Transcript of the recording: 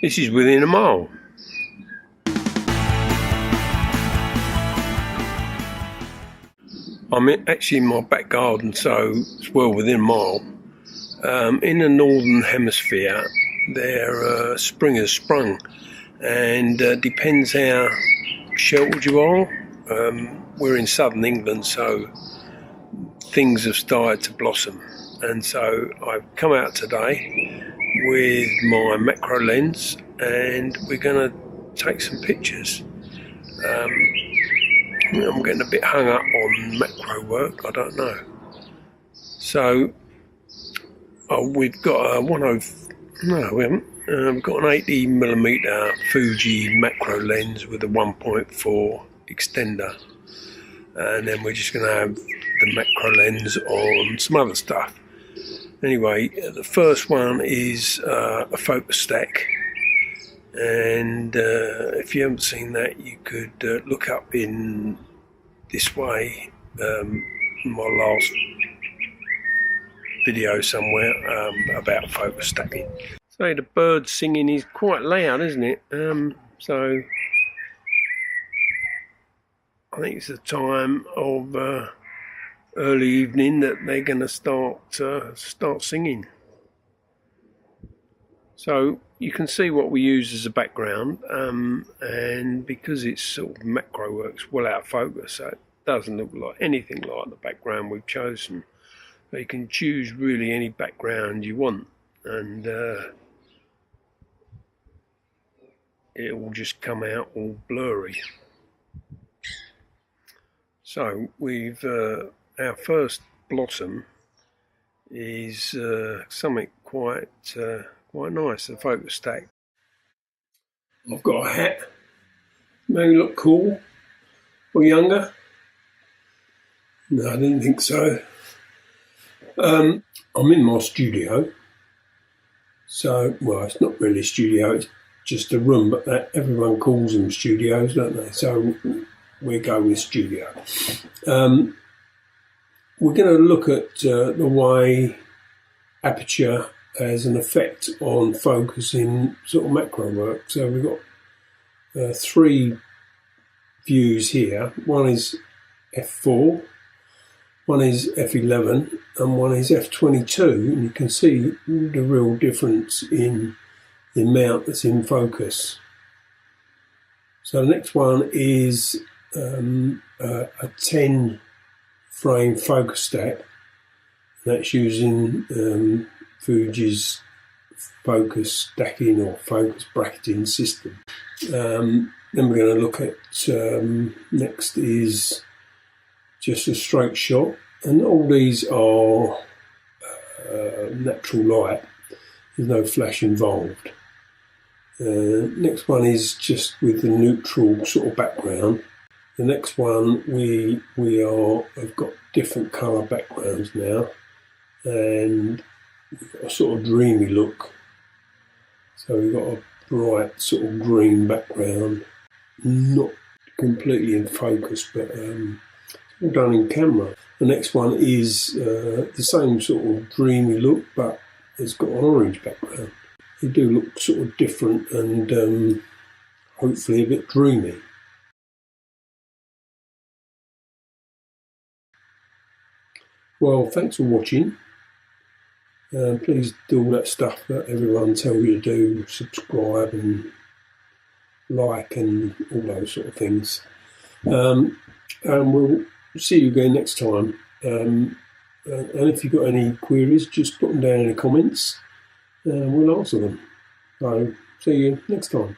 This is within a mile. I'm actually in my back garden, so it's well within a mile. In the northern hemisphere, spring has sprung, and depends how sheltered you are. We're in southern England, so things have started to blossom, and so I've come out today with my macro lens, and we're going to take some pictures. I'm getting a bit hung up on macro work, I don't know. So we've got we haven't. We've got an 80mm Fuji macro lens with a 1.4 extender, and then we're just going to have the macro lens on some other stuff. Anyway, the first one is a focus stack, and if you haven't seen that, you could look up in this way my last video somewhere about focus stacking. So the bird singing is quite loud, isn't it? So I think it's the time of early evening that they're going to start singing. So you can see what we use as a background, and because it's sort of macro works well out of focus, so it doesn't look like anything like the background we've chosen. So you can choose really any background you want, and it will just come out all blurry. So we've our first blossom is something quite nice, a focus stack. I've got a hat, maybe look cool or younger. No, I didn't think so. I'm in my studio, so well, it's not really a studio, it's just a room, but everyone calls them studios, don't they? So we go with studio. We're going to look at the way aperture has an effect on focus in sort of macro work. So we've got 3 views here. One is f4, one is f11, and one is f22. And you can see the real difference in the amount that's in focus. So the next one is a 10 frame focus stack. That's using Fuji's focus stacking or focus bracketing system. Then we're going to look at next is just a straight shot, and all these are natural light. There's no flash involved. Next one is just with the neutral sort of background. The next one have got different colour backgrounds now, and we've got a sort of dreamy look. So we've got a bright sort of green background, not completely in focus, but all done in camera. The next one is the same sort of dreamy look, but it's got an orange background. They do look sort of different and hopefully a bit dreamy. Well, thanks for watching. Please do all that stuff that everyone tells you to do, subscribe and like and all those sort of things. And we'll see you again next time. And if you've got any queries, just put them down in the comments and we'll answer them. So see you next time.